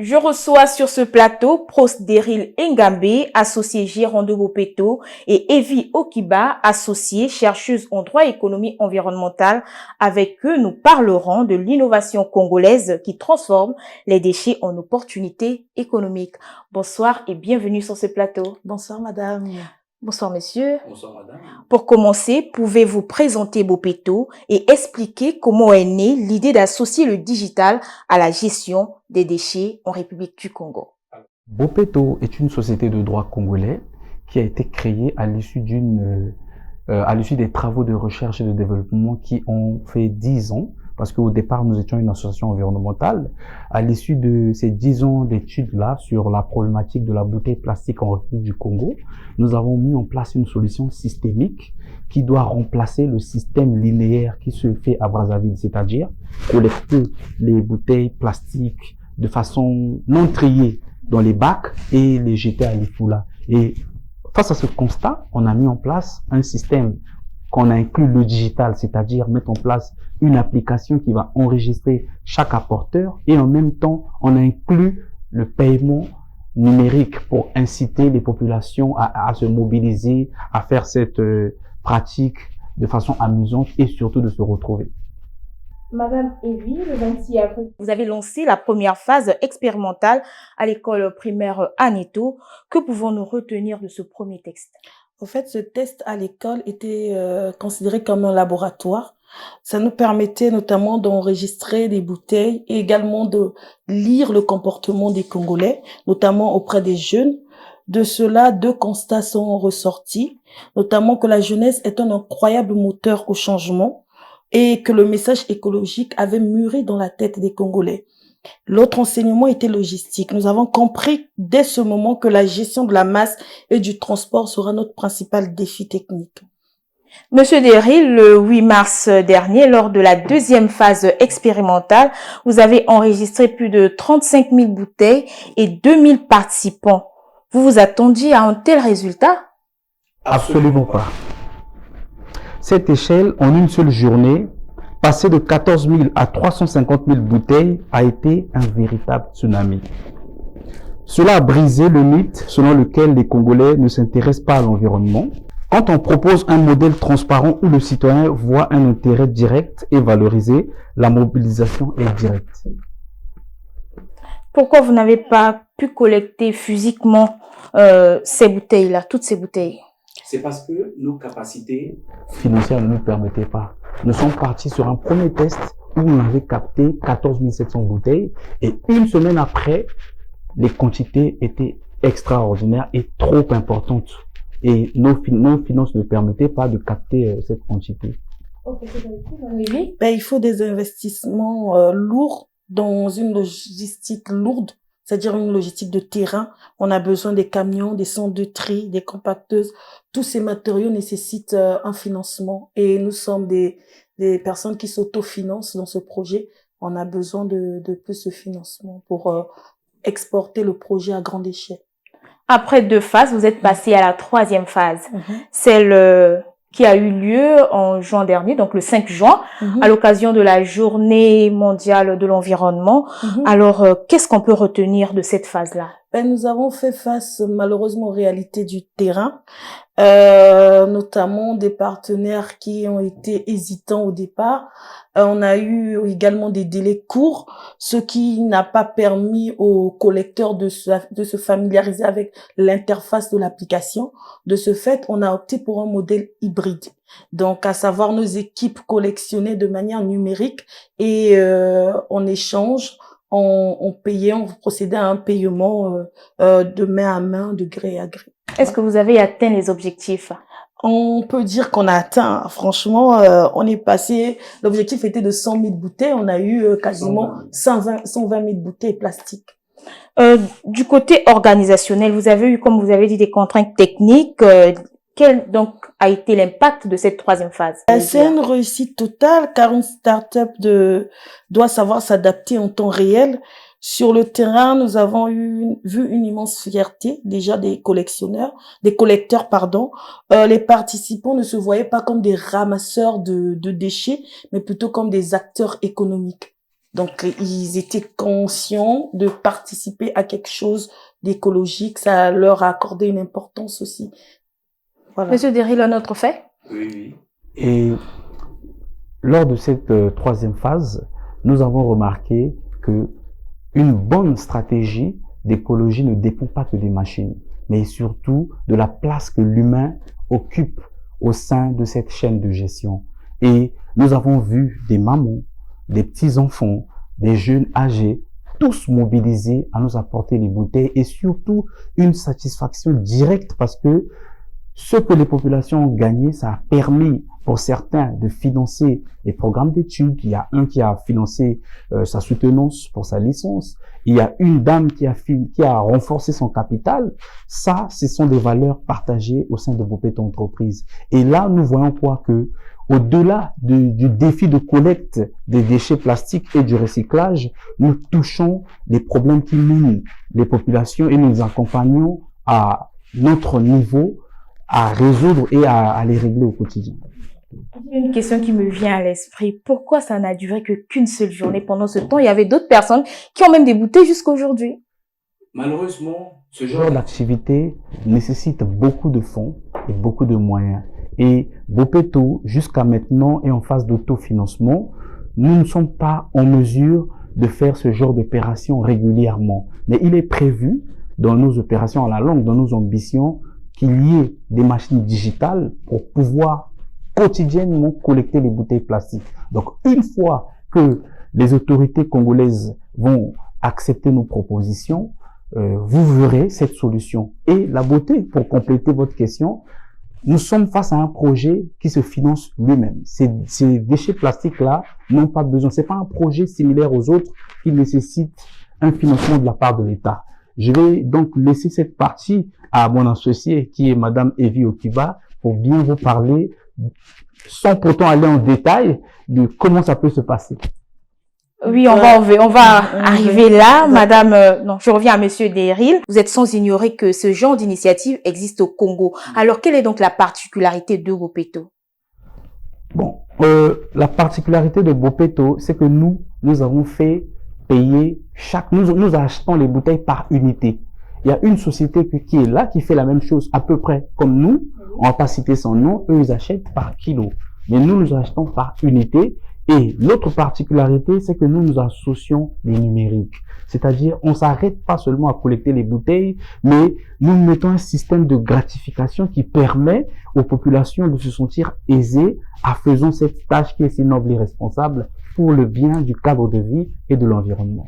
Je reçois sur ce plateau Pros Deril Ngambe, associé gérant de Bopeto, et Evie Okiba, associée chercheuse en droit et économie environnementale. Avec eux, nous parlerons de l'innovation congolaise qui transforme les déchets en opportunités économiques. Bonsoir et bienvenue sur ce plateau. Bonsoir madame. Bonsoir messieurs. Bonsoir madame. Pour commencer, pouvez-vous présenter Bopeto et expliquer comment est née l'idée d'associer le digital à la gestion des déchets en République du Congo? Bopeto est une société de droit congolais qui a été créée à l'issue des travaux de recherche et de développement qui ont fait 10 ans, parce qu'au départ, nous étions une association environnementale. À l'issue de ces 10 ans d'études-là sur la problématique de la bouteille plastique en République du Congo, nous avons mis en place une solution systémique qui doit remplacer le système linéaire qui se fait à Brazzaville, c'est-à-dire collecter les bouteilles plastiques de façon non triée dans les bacs et les jeter à l'Ifula. Et face à ce constat, on a mis en place un système qu'on a inclus le digital, c'est-à-dire mettre en place une application qui va enregistrer chaque apporteur, et en même temps, on a inclus le paiement numérique pour inciter les populations à se mobiliser, à faire cette pratique de façon amusante et surtout de se retrouver. Madame Evie, le 26 avril, vous avez lancé la première phase expérimentale à l'école primaire Aneto. Que pouvons-nous retenir de ce premier test? En fait, ce test à l'école était considéré comme un laboratoire. Ça nous permettait notamment d'enregistrer des bouteilles et également de lire le comportement des Congolais, notamment auprès des jeunes. De cela, 2 constats sont ressortis, notamment que la jeunesse est un incroyable moteur au changement et que le message écologique avait mûri dans la tête des Congolais. L'autre enseignement était logistique. Nous avons compris dès ce moment que la gestion de la masse et du transport sera notre principal défi technique. Monsieur Deril, le 8 mars dernier, lors de la deuxième phase expérimentale, vous avez enregistré plus de 35 000 bouteilles et 2000 participants. Vous vous attendiez à un tel résultat? Absolument pas. Cette échelle, en une seule journée, passer de 14 000 à 350 000 bouteilles a été un véritable tsunami. Cela a brisé le mythe selon lequel les Congolais ne s'intéressent pas à l'environnement. Quand on propose un modèle transparent où le citoyen voit un intérêt direct et valorisé, la mobilisation est directe. Pourquoi vous n'avez pas pu collecter physiquement ces bouteilles-là, toutes ces bouteilles? C'est parce que nos capacités financières ne nous permettaient pas. Nous sommes partis sur un premier test où on avait capté 14 700 bouteilles et une semaine après, les quantités étaient extraordinaires et trop importantes. Et nos finances ne permettaient pas de capter cette quantité. Il faut des investissements lourds dans une logistique lourde, c'est-à-dire une logistique de terrain. On a besoin des camions, des centres de tri, des compacteuses. Tous ces matériaux nécessitent un financement et nous sommes des personnes qui s'autofinancent dans ce projet. On a besoin de plus de financement pour exporter le projet à grande échelle. Après 2 phases, vous êtes passé à la 3e phase, celle qui a eu lieu en juin dernier, donc le 5 juin, à l'occasion de la Journée mondiale de l'environnement. Alors, qu'est-ce qu'on peut retenir de cette phase-là? Nous avons fait face malheureusement aux réalités du terrain, notamment des partenaires qui ont été hésitants au départ. On a eu également des délais courts, ce qui n'a pas permis aux collecteurs de se familiariser avec l'interface de l'application. De ce fait, on a opté pour un modèle hybride. Donc, à savoir nos équipes collectionnées de manière numérique et en échange, on procédait à un paiement de main à main, de gré à gré. Est-ce que vous avez atteint les objectifs? On peut dire qu'on a atteint. Franchement, on est passé. L'objectif était de 100 000 bouteilles. On a eu quasiment 120 000 bouteilles plastiques. Du côté organisationnel, vous avez eu, comme vous avez dit, des contraintes techniques. Quel donc a été l'impact de cette 3e phase? C'est une réussite totale car une start-up doit savoir s'adapter en temps réel. Sur le terrain, nous avons vu une immense fierté déjà des collecteurs, les participants ne se voyaient pas comme des ramasseurs de déchets, mais plutôt comme des acteurs économiques. Donc, ils étaient conscients de participer à quelque chose d'écologique. Ça leur a accordé une importance aussi. Voilà. Monsieur Deril, un autre fait? Oui. Et lors de cette troisième phase, nous avons remarqué que une bonne stratégie d'écologie ne dépend pas que des machines, mais surtout de la place que l'humain occupe au sein de cette chaîne de gestion. Et nous avons vu des mamans, des petits-enfants, des jeunes âgés, tous mobilisés à nous apporter les bouteilles et surtout une satisfaction directe parce que ce que les populations ont gagné, ça a permis pour certains de financer des programmes d'études. Il y a un qui a financé sa soutenance pour sa licence. Il y a une dame qui a renforcé son capital. Ça, ce sont des valeurs partagées au sein de Bopeto Entreprises. Et là, nous voyons quoi que, au-delà du défi de collecte des déchets plastiques et du recyclage, nous touchons les problèmes qui minent les populations et nous les accompagnons à notre niveau à résoudre et à les régler au quotidien. Une question qui me vient à l'esprit. Pourquoi ça n'a duré qu'une seule journée pendant ce temps? Il y avait d'autres personnes qui ont même des bouteilles jusqu'à aujourd'hui. Malheureusement, ce genre d'activité nécessite beaucoup de fonds et beaucoup de moyens. Et Bopeto, jusqu'à maintenant, est en phase d'autofinancement. Nous ne sommes pas en mesure de faire ce genre d'opération régulièrement. Mais il est prévu dans nos opérations à la longue, dans nos ambitions, qu'il y ait des machines digitales pour pouvoir quotidiennement collecter les bouteilles plastiques. Donc, une fois que les autorités congolaises vont accepter nos propositions, vous verrez cette solution. Et la beauté, pour compléter votre question, nous sommes face à un projet qui se finance lui-même. Ces déchets plastiques-là n'ont pas besoin. C'est pas un projet similaire aux autres qui nécessite un financement de la part de l'État. Je vais donc laisser cette partie à mon associé qui est Madame Evie Okiba pour bien vous parler, sans pourtant aller en détail, de comment ça peut se passer. Oui, on va arriver là. Madame, non, je reviens à Monsieur Deril. Vous êtes sans ignorer que ce genre d'initiative existe au Congo. Alors, quelle est donc la particularité de Bopeto? Bon, la particularité de Bopeto, c'est que nous avons fait payer nous achetons les bouteilles par unité. Il y a une société qui est là, qui fait la même chose à peu près comme nous. On va pas citer son nom. Eux, ils achètent par kilo. Mais nous achetons par unité. Et l'autre particularité, c'est que nous associons les numériques. C'est-à-dire, on s'arrête pas seulement à collecter les bouteilles, mais nous mettons un système de gratification qui permet aux populations de se sentir aisées en faisant cette tâche qui est si noble et responsable pour le bien du cadre de vie et de l'environnement.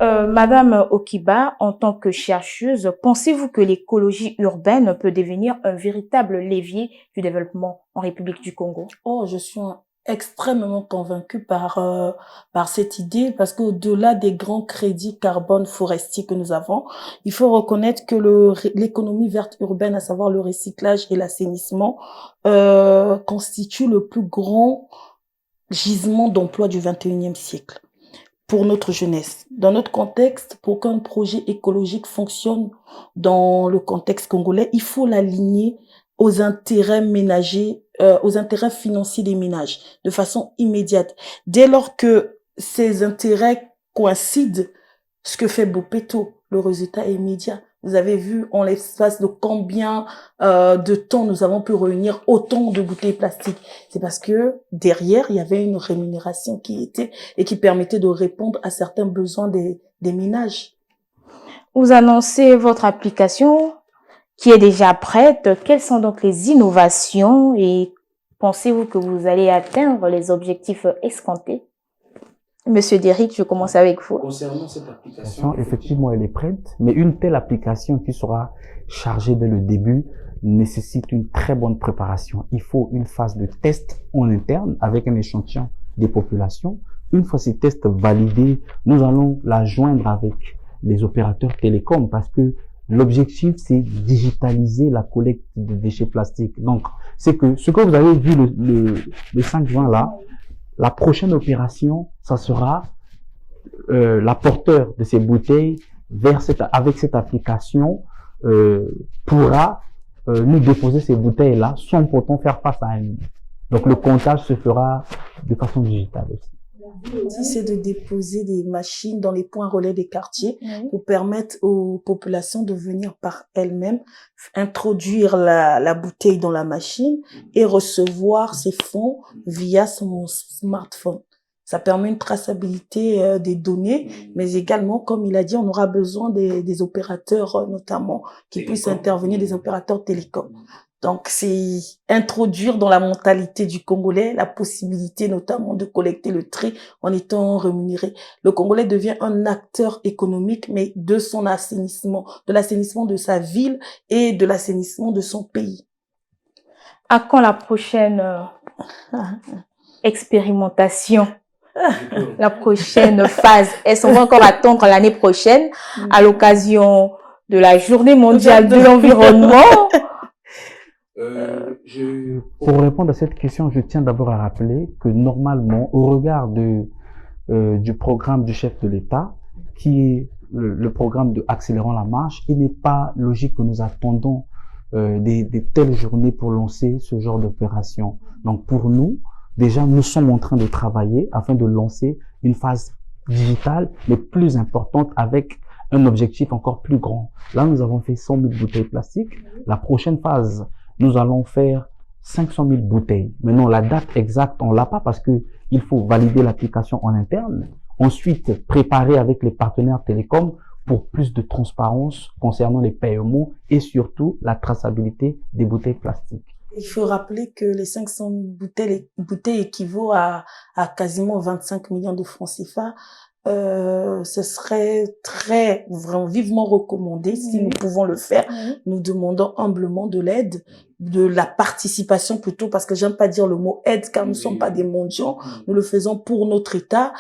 Madame Okiba, en tant que chercheuse, pensez-vous que l'écologie urbaine peut devenir un véritable levier du développement en République du Congo? Oh, je suis extrêmement convaincue par cette idée parce qu'au-delà des grands crédits carbone forestiers que nous avons, il faut reconnaître que l'économie verte urbaine, à savoir le recyclage et l'assainissement, constitue le plus grand gisement d'emploi du 21e siècle pour notre jeunesse. Dans notre contexte, pour qu'un projet écologique fonctionne dans le contexte congolais, il faut l'aligner aux intérêts ménagers, aux intérêts financiers des ménages, de façon immédiate. Dès lors que ces intérêts coïncident, ce que fait Bopeto, le résultat est immédiat. Vous avez vu en l'espace de combien de temps nous avons pu réunir autant de bouteilles plastiques. C'est parce que derrière, il y avait une rémunération qui permettait de répondre à certains besoins des ménages. Vous annoncez votre application qui est déjà prête. Quelles sont donc les innovations et pensez-vous que vous allez atteindre les objectifs escomptés? Monsieur Derrick, je commence avec vous. Concernant cette application, effectivement, elle est prête, mais une telle application qui sera chargée dès le début nécessite une très bonne préparation. Il faut une phase de test en interne avec un échantillon des populations. Une fois ces tests validés, nous allons la joindre avec les opérateurs télécoms parce que l'objectif, c'est digitaliser la collecte de déchets plastiques. Donc, c'est que ce que vous avez vu le 5 juin là, la prochaine opération, ça sera l'apporteur de ces bouteilles avec cette application pourra nous déposer ces bouteilles là sans pourtant faire face à un. Donc le comptage se fera de façon digitale aussi. C'est de déposer des machines dans les points relais des quartiers Oui. pour permettre aux populations de venir par elles-mêmes introduire la bouteille dans la machine et recevoir ces fonds via son smartphone. Ça permet une traçabilité des données, mais également, comme il a dit, on aura besoin des opérateurs notamment qui puissent intervenir, des opérateurs télécoms. Donc, c'est introduire dans la mentalité du Congolais la possibilité notamment de collecter le tri en étant rémunéré. Le Congolais devient un acteur économique, mais de son assainissement, de l'assainissement de sa ville et de l'assainissement de son pays. À quand la prochaine expérimentation? La prochaine phase? Est-ce qu'on va encore attendre l'année prochaine à l'occasion de la Journée mondiale de l'environnement? Pour répondre à cette question, je tiens d'abord à rappeler que normalement, au regard du programme du chef de l'État, qui est le programme de Accélérons la marche, il n'est pas logique que nous attendons des telles journées pour lancer ce genre d'opération. Donc pour nous, déjà, nous sommes en train de travailler afin de lancer une phase digitale, mais plus importante, avec un objectif encore plus grand. Là, nous avons fait 100 000 bouteilles plastiques. La prochaine phase, nous allons faire 500 000 bouteilles. Maintenant, la date exacte, on l'a pas parce que il faut valider l'application en interne. Ensuite, préparer avec les partenaires télécoms pour plus de transparence concernant les paiements et surtout la traçabilité des bouteilles plastiques. Il faut rappeler que les 500 bouteilles équivaut à quasiment 25 millions de francs CFA. Ce serait très vraiment vivement recommandé si nous pouvons le faire. Nous demandons humblement de l'aide, de la participation plutôt, parce que j'aime pas dire le mot aide car nous ne sommes pas des mendiants. Nous le faisons pour notre État,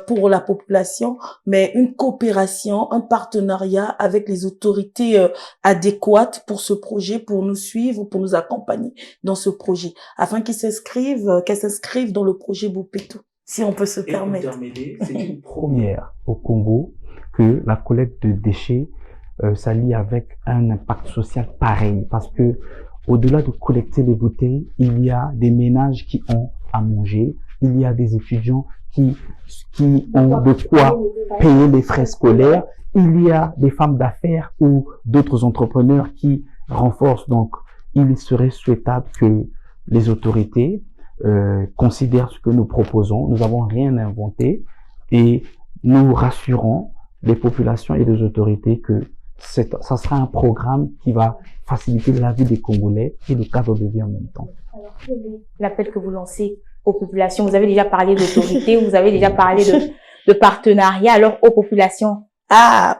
pour la population, mais une coopération, un partenariat avec les autorités adéquates pour ce projet, pour nous suivre, pour nous accompagner dans ce projet, afin qu'elles s'inscrivent dans le projet Bopeto. Si on peut se permettre. C'est une première au Congo que la collecte de déchets s'allie avec un impact social pareil, parce que au-delà de collecter les bouteilles, il y a des ménages qui ont à manger, il y a des étudiants qui ont de quoi payer les frais scolaires, il y a des femmes d'affaires ou d'autres entrepreneurs qui renforcent. Donc, il serait souhaitable que les autorités considèrent ce que nous proposons. Nous n'avons rien inventé et nous rassurons les populations et les autorités que ça sera un programme qui va faciliter la vie des Congolais et le cadre de vie en même temps. Alors, quel est l'appel que vous lancez aux populations? Vous avez déjà parlé d'autorité, vous avez déjà parlé de partenariat. Alors, aux populations?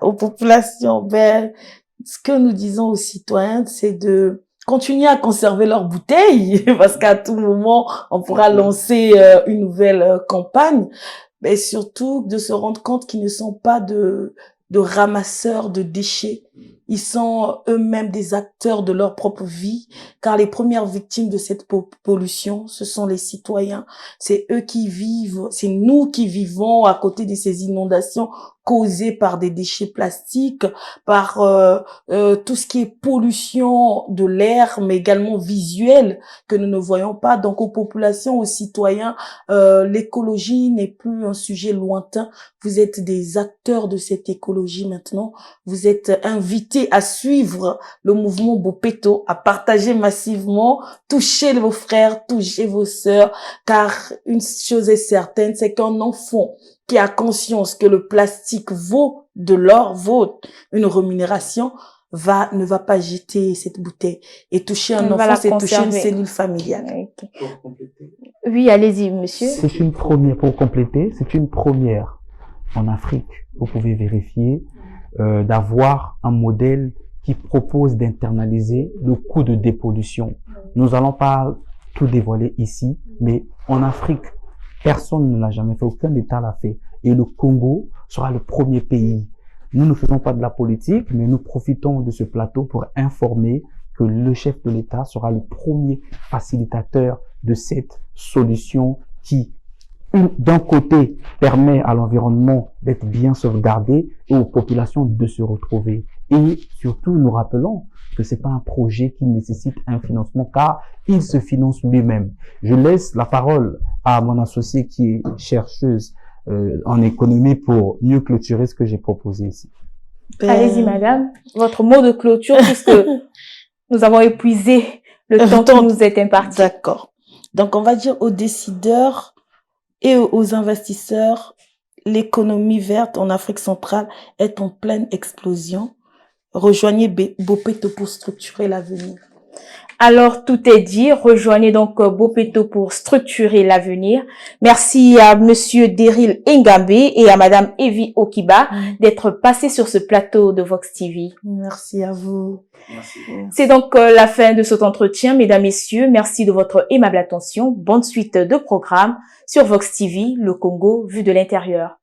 Aux populations, ce que nous disons aux citoyens, c'est de continuer à conserver leurs bouteilles, parce qu'à tout moment, on pourra lancer une nouvelle campagne, mais surtout de se rendre compte qu'ils ne sont pas de ramasseurs de déchets. Ils sont eux-mêmes des acteurs de leur propre vie, car les premières victimes de cette pollution, ce sont les citoyens. C'est eux qui vivent, c'est nous qui vivons à côté de ces inondations causées par des déchets plastiques, par tout ce qui est pollution de l'air, mais également visuelle, que nous ne voyons pas. Donc aux populations, aux citoyens, l'écologie n'est plus un sujet lointain. Vous êtes des acteurs de cette écologie maintenant. Vous êtes invités à suivre le mouvement Bopeto, à partager massivement, toucher vos frères, toucher vos sœurs, car une chose est certaine, c'est qu'un enfant qui a conscience que le plastique vaut de l'or, vaut une rémunération, ne va pas jeter cette bouteille. Et toucher un enfant, c'est toucher une cellule familiale. Okay. Oui, allez-y, monsieur. C'est une première, pour compléter, c'est une première en Afrique. Vous pouvez vérifier d'avoir un modèle qui propose d'internaliser le coût de dépollution. Nous allons pas tout dévoiler ici, mais en Afrique, personne ne l'a jamais fait, aucun État l'a fait. Et le Congo sera le premier pays. Nous ne faisons pas de la politique, mais nous profitons de ce plateau pour informer que le chef de l'État sera le premier facilitateur de cette solution qui, d'un côté, permet à l'environnement d'être bien sauvegardé et aux populations de se retrouver. Et surtout, nous rappelons que c'est pas un projet qui nécessite un financement car il se finance lui-même. Je laisse la parole à mon associée qui est chercheuse en économie pour mieux clôturer ce que j'ai proposé ici. Allez-y, madame. Votre mot de clôture, puisque nous avons épuisé le temps qui nous est imparti. D'accord. Donc, on va dire aux décideurs et aux investisseurs, l'économie verte en Afrique centrale est en pleine explosion. Rejoignez Bopeto pour structurer l'avenir. Alors, tout est dit. Rejoignez donc Bopeto pour structurer l'avenir. Merci à Monsieur Daryl Engambe et à Madame Evie Okiba d'être passés sur ce plateau de Vox TV. Merci à vous. Merci. C'est donc la fin de cet entretien, mesdames, messieurs. Merci de votre aimable attention. Bonne suite de programme sur Vox TV, le Congo vu de l'intérieur.